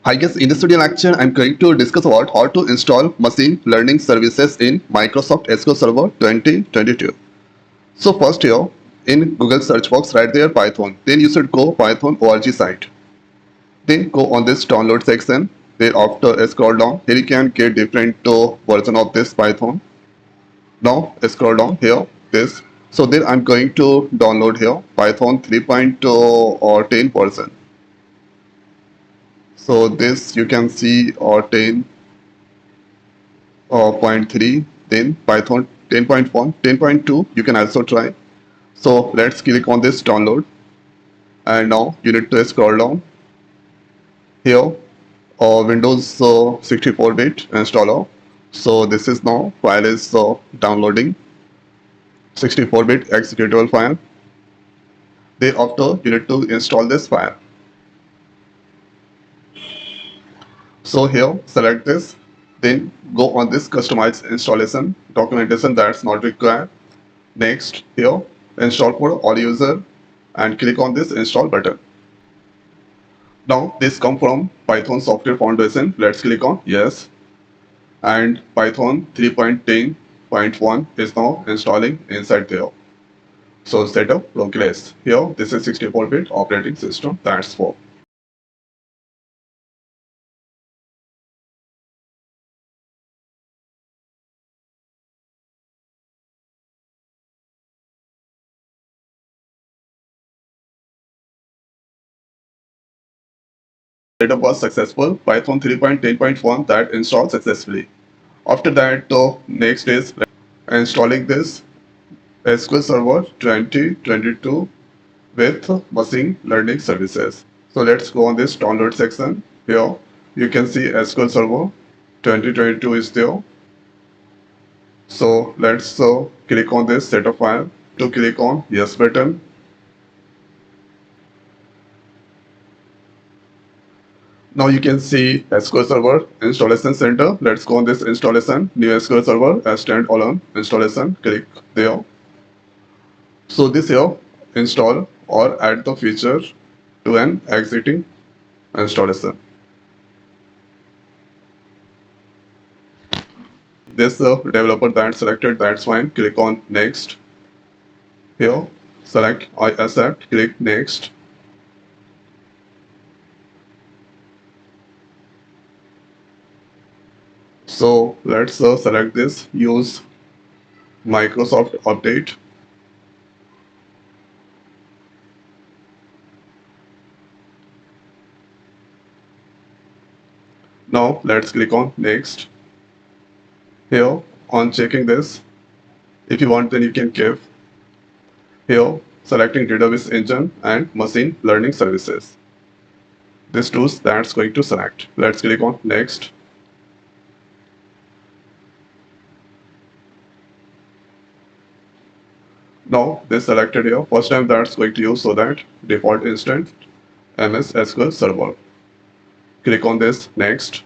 I guess in this video lecture, I'm going to discuss about how to install machine learning services in Microsoft SQL Server 2022. So first here, in Google search box, write there Python. Then you should go Python org site. Then go on this download section. Then after scroll down, here you can get different version of this Python. Now scroll down here, this. So then I'm going to download here Python 3.0 or 10 version. So this you can see or 10 point 3, then Python 10.1, 10.2 you can also try. So let's click on this download, and now you need to scroll down here, Windows 64-bit installer. So this is now file is downloading 64-bit executable file. Thereafter you need to install this file. So here select this, then go on this customize installation documentation that's not required. Next here install for all user and click on this install button. Now this come from Python software foundation. Let's click on yes, and Python 3.10.1 is now installing inside there. So setup progress. Here this is 64-bit operating system, that's for. Setup was successful. Python 3.10.1 that installed successfully. After that, next is installing this SQL Server 2022 with machine learning services. So let's go on this download section. Here you can see SQL Server 2022 is there. So let's click on this setup file. To click on yes button. Now you can see SQL Server Installation Center. Let's go on this installation, new SQL Server as standalone installation. Click there. So this here install or add the feature to an exiting installation. This developer that selected, that's fine. Click on next. Here select I accept. Click next. So let's select this, use Microsoft Update. Now let's click on next. Here on checking this, if you want then you can give here selecting database engine and machine learning services. These tools that's going to select. Let's click on next. Now this selected here, first time that's going to use, so that default instant MS SQL Server. Click on this next.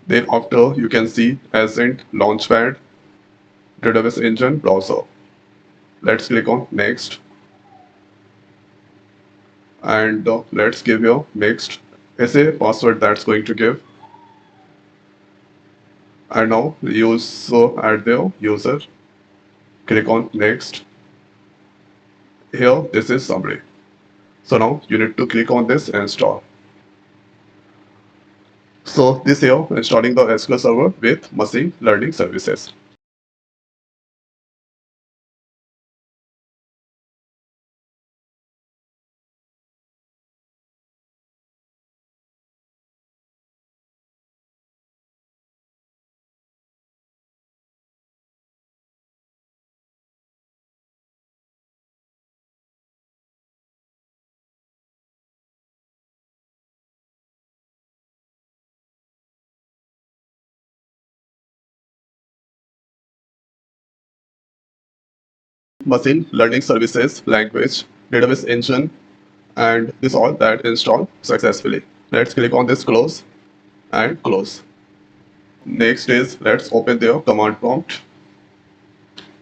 Then after you can see Ascent Launchpad Database Engine Browser. Let's click on next. And let's give your next SA password that's going to give. And now use add the user. Click on next. Here this is summary. So now you need to click on this install. So this here installing the SQL Server with machine learning services. Machine learning services, language, database engine, and this all that installed successfully. Let's click on this close and close. Next is let's open the command prompt.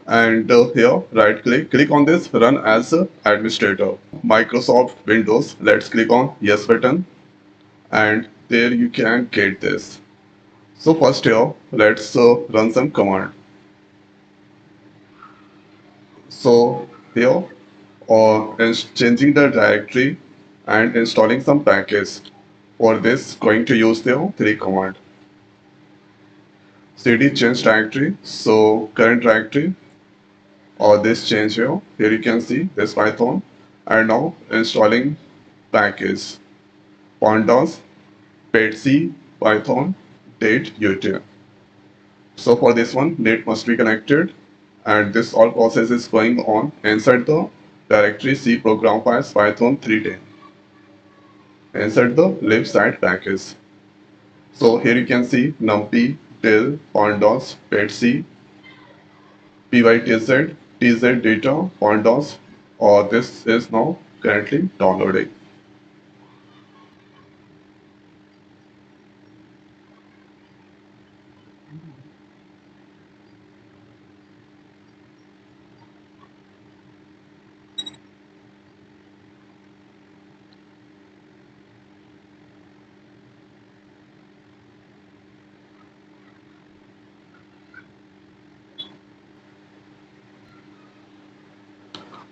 And here, right click on this run as administrator. Microsoft Windows, let's click on yes button, and there you can get this. So first here, let's run some command. So here, is changing the directory and installing some package. For this, going to use the three command. Cd change directory, so current directory, or this change here. Here you can see this Python, and now installing package. Pandas, petsy, Python, date, util. So for this one, net must be connected, and this all process is going on inside the directory C program files Python 310 inside the left side package. So here you can see numpy, till, pandas, petsy, pytz, tz data, pandas. This is now currently downloading.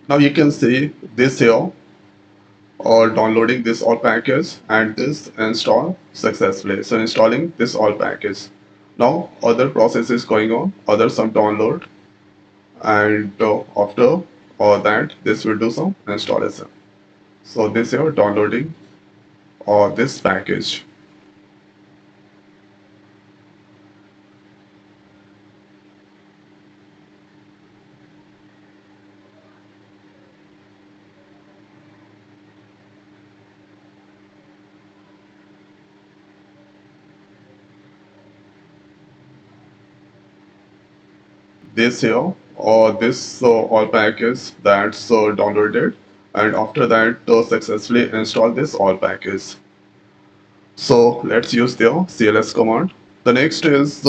Now you can see this here or downloading this all package and this install successfully. So installing this all package. Now other process is going on, other some download, and after all that this will do some installation. So this here downloading this package. This here or this all package that's downloaded, and after that successfully install this all package. So let's use the cls command. The next is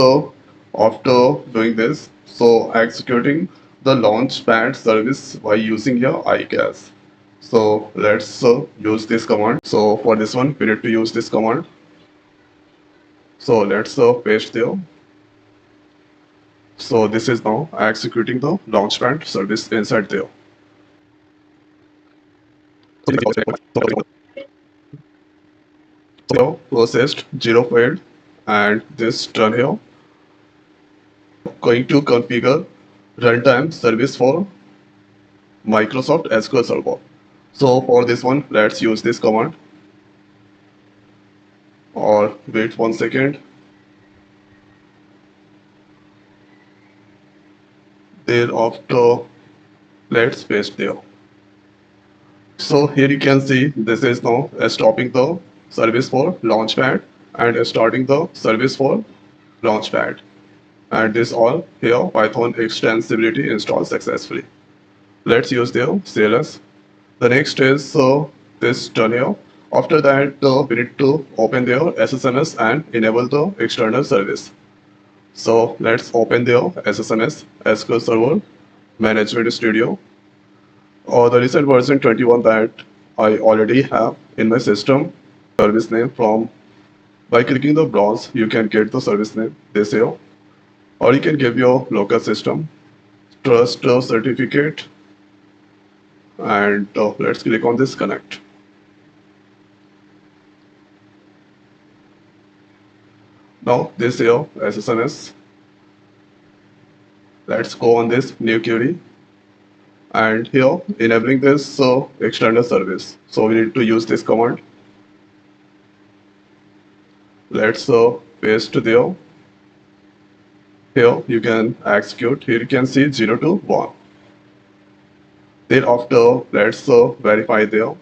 after doing this, so executing the launchpad service by using your iCache. So let's use this command. So for this one, we need to use this command. So let's paste there. So this is now executing the launchpad service inside there. So processed 0 failed, and this done here. Going to configure runtime service for Microsoft SQL Server. So for this one, let's use this command, or wait 1 second. Thereafter, let's paste there. So here you can see this is now stopping the service for Launchpad and starting the service for Launchpad. And this all here Python extensibility installed successfully. Let's use their CLS. The next is this done here. After that, we need to open their SSMS and enable the external service. So let's open their SSMS SQL Server Management Studio, or the recent version 21 that I already have in my system. Service name from, by clicking the browse, you can get the service name this here, or you can give your local system trust certificate, and let's click on this connect. Now this here SSMS, let's go on this new query, and here enabling this external service. So we need to use this command. Let's paste there. Here you can execute. Here you can see 0 to 1. Thereafter, let's verify there.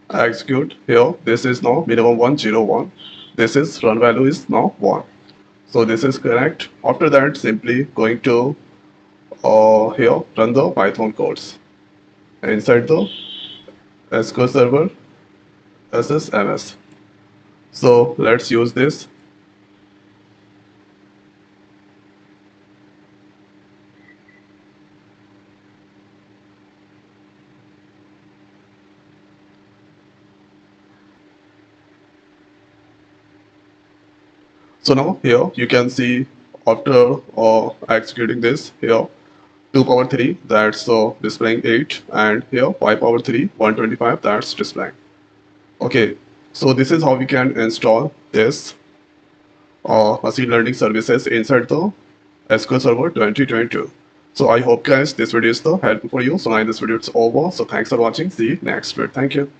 Execute here. This is now minimum 101. This is run value is now 1. So this is correct. After that, simply going to Here, run the Python codes. Inside the SQL Server SSMS. So let's use this. So now here you can see after executing this here 2 power 3 that's displaying 8 and here 5 power 3 125 that's displaying. Okay, so this is how we can install this machine learning services inside the SQL Server 2022. So I hope guys this video is helpful for you. So now this video is over. So thanks for watching. See you next video. Thank you.